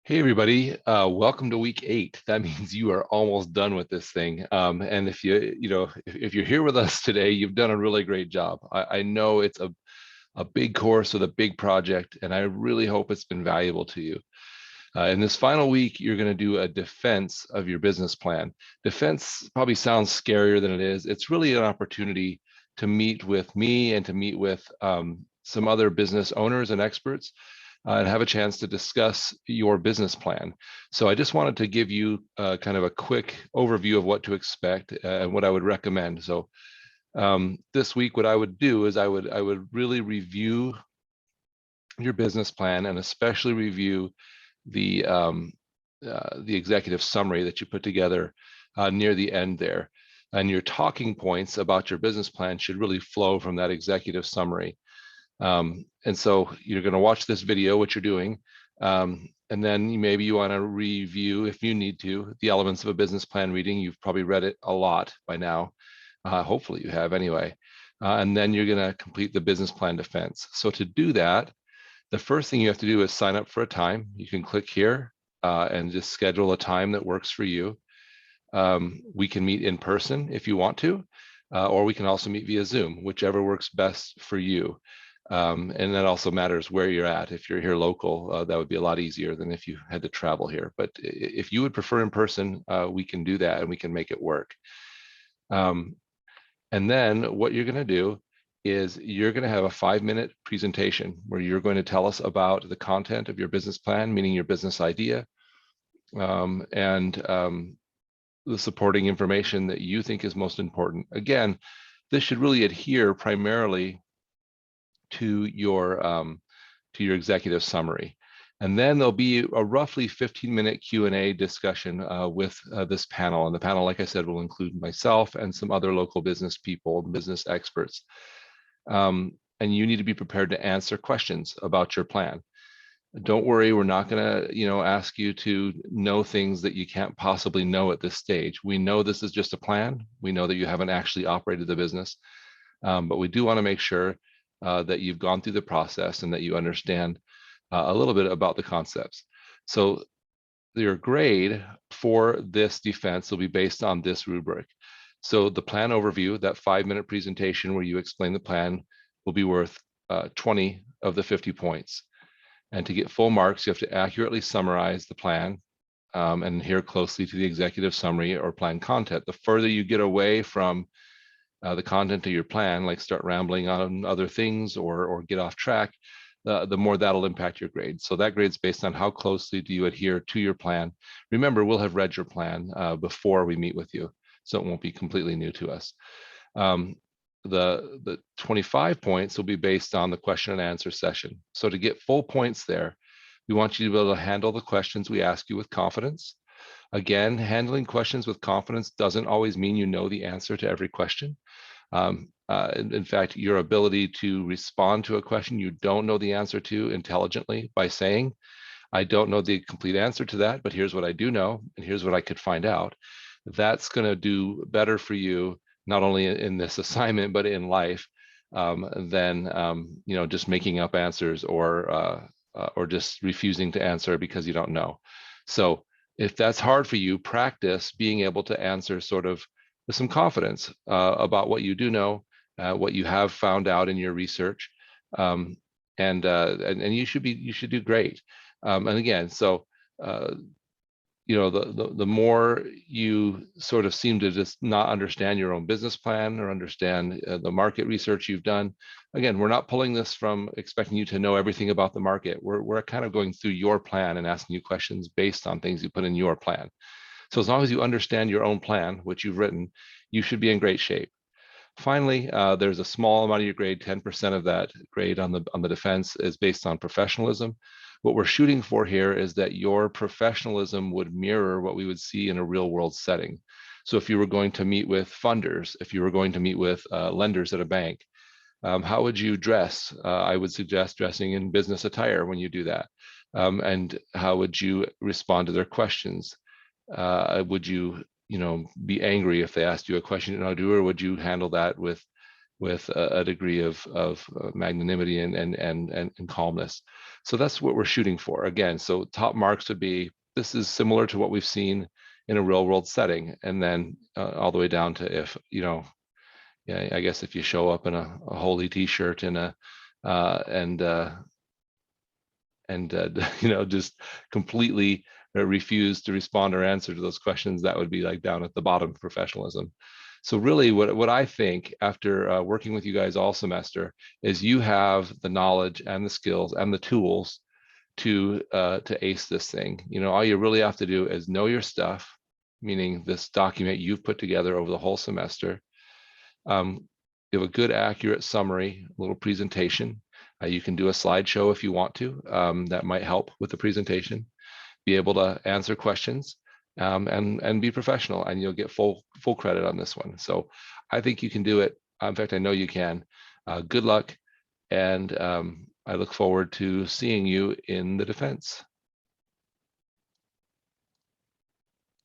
Hey everybody, welcome to week 8. That means you are almost done with this thing. And if if you're here with us today, you've done a really great job. I know it's a big course with a big project, and I really hope it's been valuable to you. In this final week, you're going to do a defense of your business plan. Defense probably sounds scarier than it is. It's really an opportunity to meet with me and to meet with some other business owners and experts and have a chance to discuss your business plan. So I just wanted to give you kind of a quick overview of what to expect and what I would recommend. So this week, what I would do is I would really review your business plan and especially review the executive summary that you put together near the end there. And your talking points about your business plan should really flow from that executive summary. And so you're going to watch this video, what you're doing, and then maybe you want to review, if you need to, the elements of a business plan reading. You've probably read it a lot by now. Hopefully you have anyway. And then you're going to complete the business plan defense. So to do that, the first thing you have to do is sign up for a time. You can click here and just schedule a time that works for you. We can meet in person if you want to, or we can also meet via Zoom, whichever works best for you. And that also matters where you're at. If you're here local, that would be a lot easier than if you had to travel here. But if you would prefer in person, we can do that and we can make it work. And then what you're going to do is you're going to have a 5-minute presentation where you're going to tell us about the content of your business plan, meaning your business idea, and the supporting information that you think is most important. Again, this should really adhere primarily to your executive summary. And then there'll be a roughly 15-minute Q&A discussion with this panel. And the panel, like I said, will include myself and some other local business people, business experts. And you need to be prepared to answer questions about your plan. Don't worry, we're not going to, ask you to know things that you can't possibly know at this stage. We know this is just a plan. We know that you haven't actually operated the business, but we do want to make sure that you've gone through the process and that you understand a little bit about the concepts. So your grade for this defense will be based on this rubric. So the plan overview, that 5-minute presentation where you explain the plan, will be worth 20 of the 50 points. And to get full marks, you have to accurately summarize the plan and adhere closely to the executive summary or plan content. The further you get away from the content of your plan, like start rambling on other things or get off track, the more that'll impact your grade. So that grade's based on how closely do you adhere to your plan. Remember, we'll have read your plan before we meet with you, so it won't be completely new to us. The 25 points will be based on the question and answer session. So to get full points there, we want you to be able to handle the questions we ask you with confidence. Again, handling questions with confidence doesn't always mean you know the answer to every question. In fact, your ability to respond to a question you don't know the answer to intelligently by saying, I don't know the complete answer to that, but here's what I do know, and here's what I could find out. That's going to do better for you, not only in this assignment, but in life, than just making up answers or just refusing to answer because you don't know. So if that's hard for you, practice being able to answer sort of with some confidence about what you do know, what you have found out in your research, and you should do great. And again, so the more you sort of seem to just not understand your own business plan or understand the market research you've done. Again, we're not pulling this from expecting you to know everything about the market. We're kind of going through your plan and asking you questions based on things you put in your plan. So as long as you understand your own plan, which you've written, you should be in great shape. Finally, there's a small amount of your grade, 10% of that grade on the defense is based on professionalism. What we're shooting for here is that your professionalism would mirror what we would see in a real world setting. So if you were going to meet with funders, if you were going to meet with lenders at a bank, how would you dress? I would suggest dressing in business attire when you do that. And how would you respond to their questions? Would you be angry if they asked you a question you know do, or would you handle that with with a degree of magnanimity and calmness. So that's what we're shooting for. Again, so top marks would be, this is similar to what we've seen in a real world setting, and then all the way down to, if, yeah, I guess if you show up in a holy t-shirt and just completely refuse to respond or answer to those questions, that would be like down at the bottom of professionalism. So really what I think after working with you guys all semester is you have the knowledge and the skills and the tools to ace this thing. All you really have to do is know your stuff, meaning this document you've put together over the whole semester. You have a good, accurate summary, a little presentation. You can do a slideshow if you want to. That might help with the presentation. Be able to answer questions and be professional, and you'll get full credit on this one. So I think you can do it. In fact, I know you can. Good luck, and I look forward to seeing you in the defense.